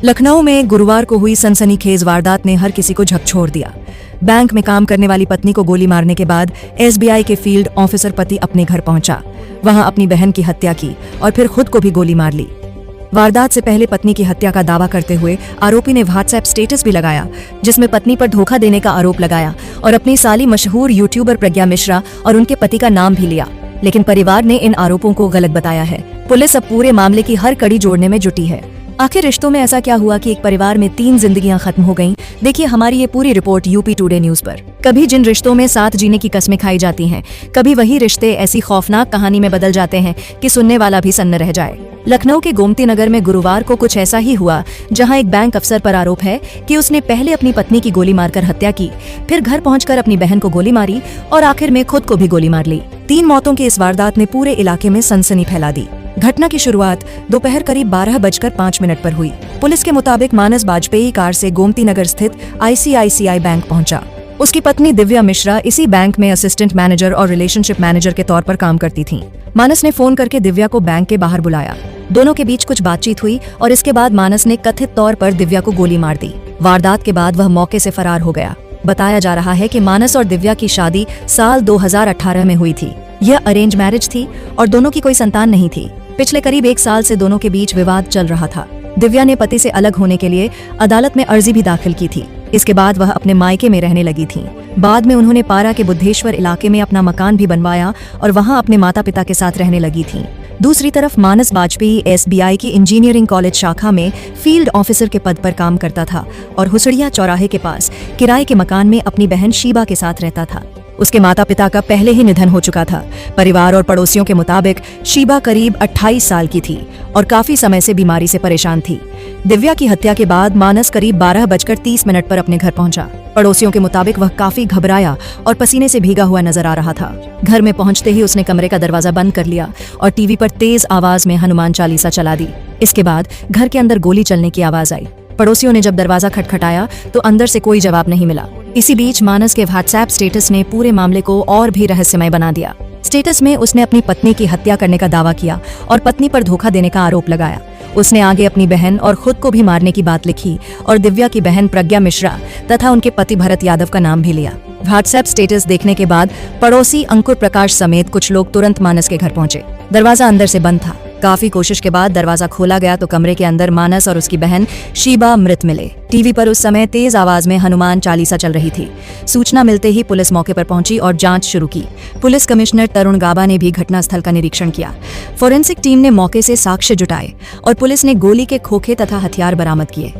लखनऊ में गुरुवार को हुई सनसनीखेज वारदात ने हर किसी को झकझोर दिया। बैंक में काम करने वाली पत्नी को गोली मारने के बाद एसबीआई के फील्ड ऑफिसर पति अपने घर पहुंचा, वहां अपनी बहन की हत्या की और फिर खुद को भी गोली मार ली। वारदात से पहले पत्नी की हत्या का दावा करते हुए आरोपी ने व्हाट्सएप स्टेटस भी लगाया, जिसमें पत्नी पर धोखा देने का आरोप लगाया और अपनी साली मशहूर यूट्यूबर प्रज्ञा मिश्रा और उनके पति का नाम भी लिया। लेकिन परिवार ने इन आरोपों को गलत बताया है। पुलिस अब पूरे मामले की हर कड़ी जोड़ने में जुटी है। आखिर रिश्तों में ऐसा क्या हुआ कि एक परिवार में 3 जिंदगियां खत्म हो गईं? देखिए हमारी ये पूरी रिपोर्ट यूपी टुडे न्यूज पर। कभी जिन रिश्तों में साथ जीने की कस्में खाई जाती हैं, कभी वही रिश्ते ऐसी खौफनाक कहानी में बदल जाते हैं कि सुनने वाला भी सन्न रह जाए। लखनऊ के गोमती नगर में गुरुवार को कुछ ऐसा ही हुआ, जहां एक बैंक अफसर पर आरोप है कि उसने पहले अपनी पत्नी की गोली मारकर हत्या की, फिर घर पहुंचकर अपनी बहन को गोली मारी और आखिर में खुद को भी गोली मार ली। 3 मौतों की इस वारदात ने पूरे इलाके में सनसनी फैला दी। घटना की शुरुआत दोपहर करीब 12:05 पर हुई। पुलिस के मुताबिक मानस बाजपेयी कार से गोमती नगर स्थित ICICI बैंक पहुंचा। उसकी पत्नी दिव्या मिश्रा इसी बैंक में असिस्टेंट मैनेजर और रिलेशनशिप मैनेजर के तौर पर काम करती थीं। मानस ने फोन करके दिव्या को बैंक के बाहर बुलाया। दोनों के बीच कुछ बातचीत हुई और इसके बाद मानस ने कथित तौर पर दिव्या को गोली मार दी। वारदात के बाद वह मौके से फरार हो गया। बताया जा रहा है कि मानस और दिव्या की शादी साल 2018 में हुई थी। यह अरेंज मैरिज थी और दोनों की कोई संतान नहीं थी। पिछले करीब 1 साल से दोनों के बीच विवाद चल रहा था। दिव्या ने पति से अलग होने के लिए अदालत में अर्जी भी दाखिल की थी। इसके बाद वह अपने मायके में रहने लगी थी। बाद में उन्होंने पारा के बुद्धेश्वर इलाके में अपना मकान भी बनवाया और वहां अपने माता पिता के साथ रहने लगी थी। दूसरी तरफ मानस बाजपेयी SBI की इंजीनियरिंग कॉलेज शाखा में फील्ड ऑफिसर के पद पर काम करता था और हुसड़िया चौराहे के पास किराए के मकान में अपनी बहन शीबा के साथ रहता था। उसके माता पिता का पहले ही निधन हो चुका था। परिवार और पड़ोसियों के मुताबिक शीबा करीब 28 साल की थी और काफी समय से बीमारी से परेशान थी। दिव्या की हत्या के बाद मानस करीब 12:30 पर अपने घर पहुंचा। पड़ोसियों के मुताबिक वह काफी घबराया और पसीने से भीगा हुआ नजर आ रहा था। घर में पहुंचते ही उसने कमरे का दरवाजा बंद कर लिया और टीवी पर तेज आवाज में हनुमान चालीसा चला दी। इसके बाद घर के अंदर गोली चलने की आवाज आई। पड़ोसियों ने जब दरवाजा खटखटाया तो अंदर से कोई जवाब नहीं मिला। इसी बीच मानस के व्हाट्सएप स्टेटस ने पूरे मामले को और भी रहस्यमय बना दिया। स्टेटस में उसने अपनी पत्नी की हत्या करने का दावा किया और पत्नी पर धोखा देने का आरोप लगाया। उसने आगे अपनी बहन और खुद को भी मारने की बात लिखी और दिव्या की बहन प्रज्ञा मिश्रा तथा उनके पति भरत यादव का नाम भी लिया। व्हाट्सएप स्टेटस देखने के बाद पड़ोसी अंकुर प्रकाश समेत कुछ लोग तुरंत मानस के घर पहुंचे। दरवाजा अंदर से बंद था। काफी कोशिश के बाद दरवाजा खोला गया तो कमरे के अंदर मानस और उसकी बहन शीबा मृत मिले। टीवी पर उस समय तेज आवाज में हनुमान चालीसा चल रही थी। सूचना मिलते ही पुलिस मौके पर पहुंची और जांच शुरू की। पुलिस कमिश्नर तरुण गाबा ने भी घटनास्थल का निरीक्षण किया। फोरेंसिक टीम ने मौके से साक्ष्य जुटाए और पुलिस ने गोली के खोखे तथा हथियार बरामद किए।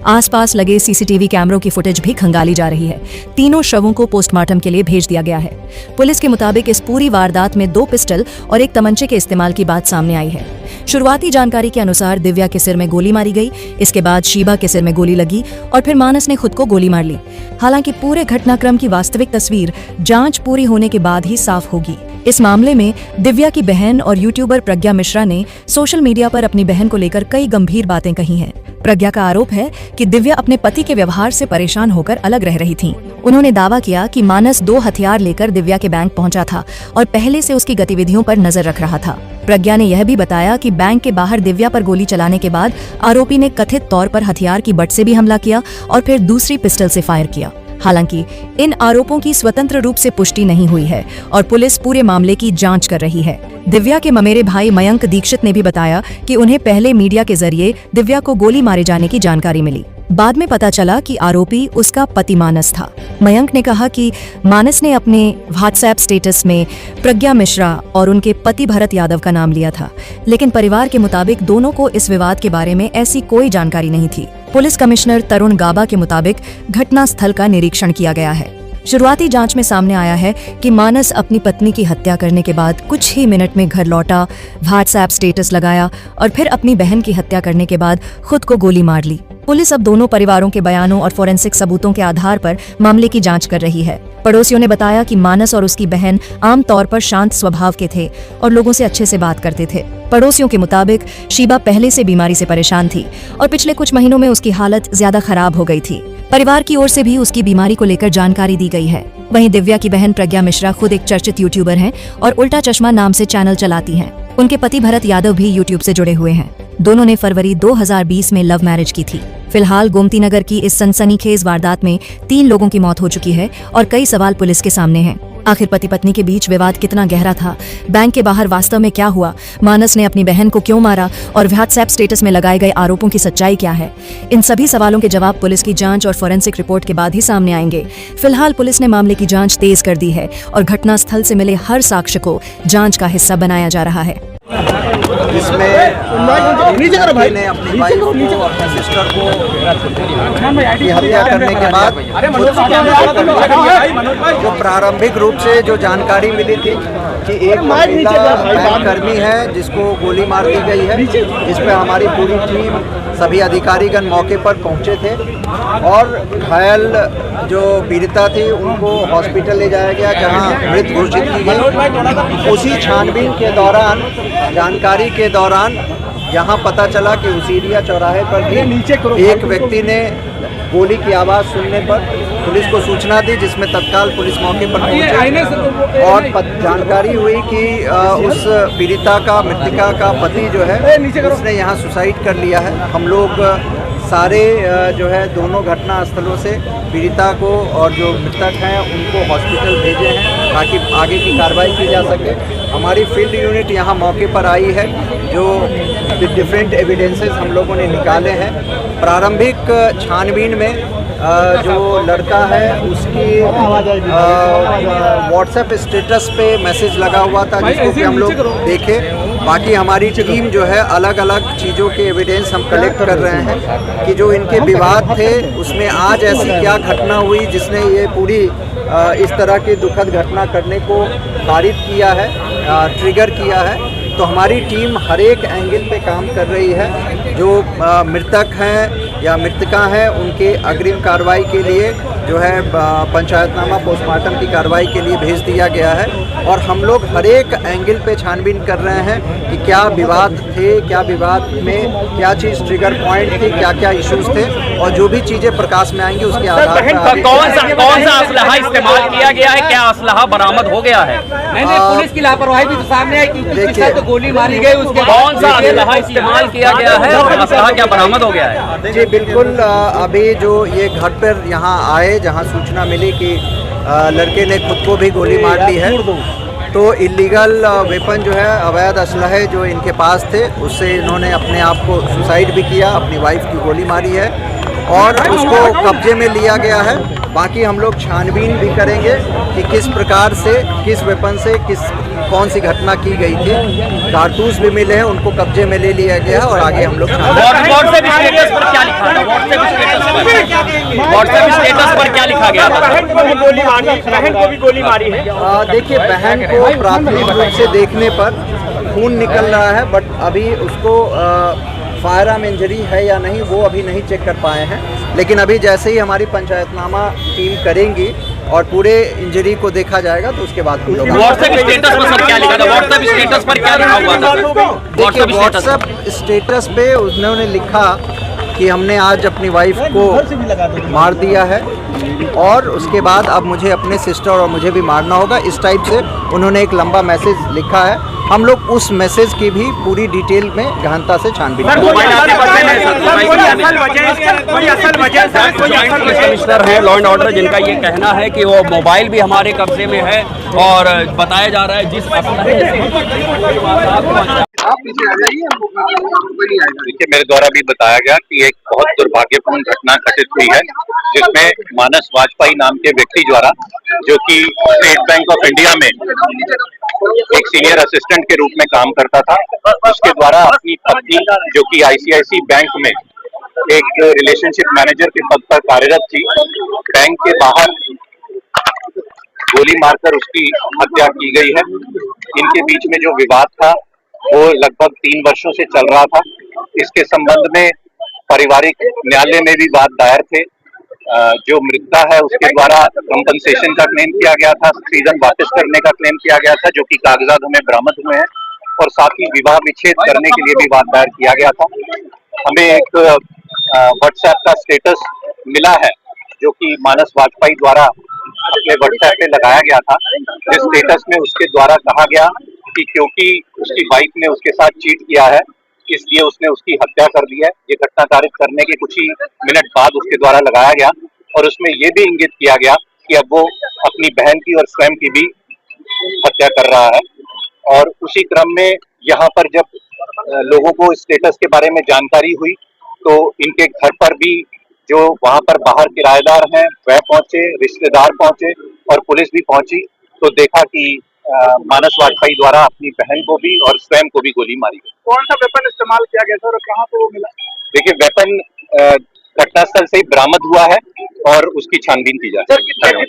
आसपास लगे CCTV कैमरों की फुटेज भी खंगाली जा रही है। तीनों शवों को पोस्टमार्टम के लिए भेज दिया गया है। पुलिस के मुताबिक इस पूरी वारदात में 2 पिस्टल और 1 तमंचे के इस्तेमाल की बात सामने आई है। शुरुआती जानकारी के अनुसार दिव्या के सिर में गोली मारी गई। इसके बाद शीबा के सिर में गोली लगी और फिर मानस ने खुद को गोली मार ली। हालांकि पूरे घटनाक्रम की वास्तविक तस्वीर जांच पूरी होने के बाद ही साफ होगी। इस मामले में दिव्या की बहन और यूट्यूबर प्रज्ञा मिश्रा ने सोशल मीडिया पर अपनी बहन को लेकर कई गंभीर बातें कही हैं। प्रज्ञा का आरोप है कि दिव्या अपने पति के व्यवहार से परेशान होकर अलग रह रही थीं। उन्होंने दावा किया कि मानस 2 हथियार लेकर दिव्या के बैंक पहुंचा था और पहले से उसकी गतिविधियों पर नजर रख रहा था। प्रज्ञा ने यह भी बताया कि बैंक के बाहर दिव्या पर गोली चलाने के बाद आरोपी ने कथित तौर पर हथियार की बट से भी हमला किया और फिर दूसरी पिस्टल से फायर किया। हालांकि इन आरोपों की स्वतंत्र रूप से पुष्टि नहीं हुई है और पुलिस पूरे मामले की जांच कर रही है। दिव्या के ममेरे भाई मयंक दीक्षित ने भी बताया कि उन्हें पहले मीडिया के जरिए दिव्या को गोली मारे जाने की जानकारी मिली। बाद में पता चला कि आरोपी उसका पति मानस था। मयंक ने कहा कि मानस ने अपने व्हाट्सएप स्टेटस में प्रज्ञा मिश्रा और उनके पति भरत यादव का नाम लिया था, लेकिन परिवार के मुताबिक दोनों को इस विवाद के बारे में ऐसी कोई जानकारी नहीं थी। पुलिस कमिश्नर तरुण गाबा के मुताबिक घटनास्थल का निरीक्षण किया गया है। शुरुआती जांच में सामने आया है कि मानस अपनी पत्नी की हत्या करने के बाद कुछ ही मिनट में घर लौटा, व्हाट्सएप स्टेटस लगाया और फिर अपनी बहन की हत्या करने के बाद खुद को गोली मार ली। पुलिस अब दोनों परिवारों के बयानों और फोरेंसिक सबूतों के आधार पर मामले की जांच कर रही है। पड़ोसियों ने बताया कि मानस और उसकी बहन आम तौर पर शांत स्वभाव के थे और लोगों से अच्छे से बात करते थे। पड़ोसियों के मुताबिक शीबा पहले से बीमारी से परेशान थी और पिछले कुछ महीनों में उसकी हालत ज्यादा खराब हो गई थी। परिवार की ओर से भी उसकी बीमारी को लेकर जानकारी दी गई है। वहीं दिव्या की बहन प्रज्ञा मिश्रा खुद एक चर्चित यूट्यूबर हैं और उल्टा चश्मा नाम से चैनल चलाती हैं। उनके पति भरत यादव भी यूट्यूब से जुड़े हुए हैं। दोनों ने फरवरी 2020 में लव मैरिज की थी। फिलहाल गोमती नगर की इस सनसनीखेज वारदात में 3 लोगों की मौत हो चुकी है और कई सवाल पुलिस के सामने हैं। आखिर पति पत्नी के बीच विवाद कितना गहरा था? बैंक के बाहर वास्तव में क्या हुआ? मानस ने अपनी बहन को क्यों मारा? और व्हाट्सएप स्टेटस में लगाए गए आरोपों की सच्चाई क्या है? इन सभी सवालों के जवाब पुलिस की जांच और फोरेंसिक रिपोर्ट के बाद ही सामने आएंगे। फिलहाल पुलिस ने मामले की जांच तेज कर दी है और घटनास्थल से मिले हर साक्ष्य को जांच का हिस्सा बनाया जा रहा है। इसमें भाई ने अपनी वाइफ को, अपने सिस्टर को की हत्या करने के बाद जो प्रारंभिक रूप से जो जानकारी मिली थी कि एक महिला बैंक कर्मी है जिसको गोली मार दी गई है, इस पर हमारी पूरी टीम सभी अधिकारीगण मौके पर पहुंचे थे और घायल जो पीड़िता थी उनको हॉस्पिटल ले जाया गया जहां मृत घोषित की गई। उसी छानबीन के दौरान, जानकारी के दौरान यहाँ पता चला कि उसीरिया चौराहे पर भी एक व्यक्ति ने गोली की आवाज़ सुनने पर पुलिस को सूचना दी, जिसमें तत्काल पुलिस मौके पर पहुंची और जानकारी हुई कि उस पीड़िता का, मृतका का पति जो है उसने यहाँ सुसाइड कर लिया है। हम लोग सारे जो है दोनों घटना स्थलों से पीड़िता को और जो मृतक हैं उनको हॉस्पिटल भेजे हैं ताकि आगे की कार्रवाई की जा सके। हमारी फील्ड यूनिट यहाँ मौके पर आई है, जो डिफरेंट एविडेंसेस हम लोगों ने निकाले हैं। प्रारंभिक छानबीन में जो लड़का है उसकी व्हाट्सएप स्टेटस पे मैसेज लगा हुआ था जिसको कि हम लोग देखे। बाकी हमारी टीम जो है अलग अलग चीज़ों के एविडेंस हम कलेक्ट कर रहे हैं कि जो इनके विवाद थे उसमें आज ऐसी क्या घटना हुई जिसने ये पूरी इस तरह की दुखद घटना करने को पारित किया है, ट्रिगर किया है। तो हमारी टीम हर एक एंगल पे काम कर रही है। जो मृतक हैं या मृतका हैं उनके अग्रिम कार्रवाई के लिए जो है पंचायतनामा पोस्टमार्टम की कार्रवाई के लिए भेज दिया गया है और हम लोग हर एक एंगल पे छानबीन कर रहे हैं कि क्या विवाद थे, क्या विवाद में क्या चीज़ ट्रिगर पॉइंट थी, क्या क्या इश्यूज थे और जो भी चीज़ें प्रकाश में आएंगी उसके आधार पर कौन सा असलहा इस्तेमाल किया गया है, क्या असलहा बरामद हो गया है? नहीं, पुलिस की लापरवाही भी तो सामने आई कि तो गोली मारी गई, उसके कौन सा असलहा इस्तेमाल किया गया है और असलहा क्या बरामद हो गया है? जी बिल्कुल, अभी जो ये घर पर यहाँ आए जहाँ सूचना मिली कि लड़के ने खुद को भी गोली मार ली है, तो इलीगल वेपन जो है, अवैध असलहे जो इनके पास थे उससे इन्होंने अपने आप को सुसाइड भी किया, अपनी वाइफ की गोली मारी है और उसको कब्जे में लिया गया है। बाकी हम लोग छानबीन भी करेंगे कि किस प्रकार से, किस वेपन से, कौन सी घटना की गई थी। कारतूस भी मिले हैं, उनको कब्जे में ले लिया गया और आगे हम लोग व्हाट्सएप स्टेटस पर क्या लिखा था? व्हाट्सएप स्टेटस पर क्या लिखा गया था? बहन को भी गोली मारी है। देखिए, बहन को प्राथमिक रूप से देखने पर खून निकल रहा है, बट अभी उसको फायर आर्म इंजरी है या नहीं वो अभी नहीं चेक कर पाए हैं, लेकिन अभी जैसे ही हमारी पंचायतनामा टीम करेंगी और पूरे इंजरी को देखा जाएगा तो उसके बाद हम लोग व्हाट्सएप स्टेटस पर सर क्या लिखा था? व्हाट्सएप स्टेटस पर क्या लिखा हुआ था? देखिए, व्हाट्सएप स्टेटस पे उन्होंने लिखा कि हमने आज अपनी वाइफ को मार दिया है और उसके बाद अब मुझे अपने सिस्टर और मुझे भी मारना होगा, इस टाइप से उन्होंने एक लंबा मैसेज लिखा है। हम लोग उस मैसेज की भी पूरी डिटेल में गहनता से छानबीन कमिश्नर है लॉ एंड ऑर्डर, जिनका ये कहना है कि वो मोबाइल भी हमारे कब्जे में है और बताया जा रहा है जिस देखिए, मेरे द्वारा भी बताया गया कि एक बहुत दुर्भाग्यपूर्ण घटना घटित हुई है जिसमें मानस वाजपेयी नाम के व्यक्ति द्वारा, जो कि स्टेट बैंक ऑफ इंडिया में एक सीनियर असिस्टेंट के रूप में काम करता था, उसके द्वारा अपनी पत्नी जो कि आईसीआईसी बैंक में एक रिलेशनशिप मैनेजर के पद पर कार्यरत थी, बैंक के बाहर गोली मारकर उसकी हत्या की गई है। इनके बीच में जो विवाद था वो लगभग 3 वर्षों से चल रहा था। इसके संबंध में पारिवारिक न्यायालय में भी वाद दायर थे। जो मृतका है उसके द्वारा कंपनसेशन का क्लेम किया गया था, स्त्रीधन वापस करने का क्लेम किया गया था, जो कि कागजात हमें बरामद हुए हैं, और साथ ही विवाह विच्छेद करने के लिए भी वाद दायर किया गया था। हमें एक व्हाट्सएप का स्टेटस मिला है जो कि मानस वाजपेयी द्वारा अपने व्हाट्सएप पे लगाया गया था। इस स्टेटस में उसके द्वारा कहा गया कि क्योंकि उसकी वाइफ ने उसके साथ चीट किया है इसलिए उसने उसकी हत्या कर दी है। ये घटना कारित करने के कुछ ही मिनट बाद उसके द्वारा लगाया गया और उसमें ये भी इंगित किया गया कि अब वो अपनी बहन की और स्वयं की भी हत्या कर रहा है। और उसी क्रम में यहाँ पर जब लोगों को स्टेटस के बारे में जानकारी हुई तो इनके घर पर भी जो वहां पर बाहर किराएदार हैं वह पहुंचे, रिश्तेदार पहुंचे और पुलिस भी पहुंची, तो देखा कि मानस वाजपेयी द्वारा अपनी बहन को भी और स्वयं को भी गोली मारी गई। कौन सा वेपन इस्तेमाल किया गया सर और कहाँ पे वो मिला? देखिए, वेपन घटनास्थल से ही बरामद हुआ है और उसकी छानबीन की जा रही है।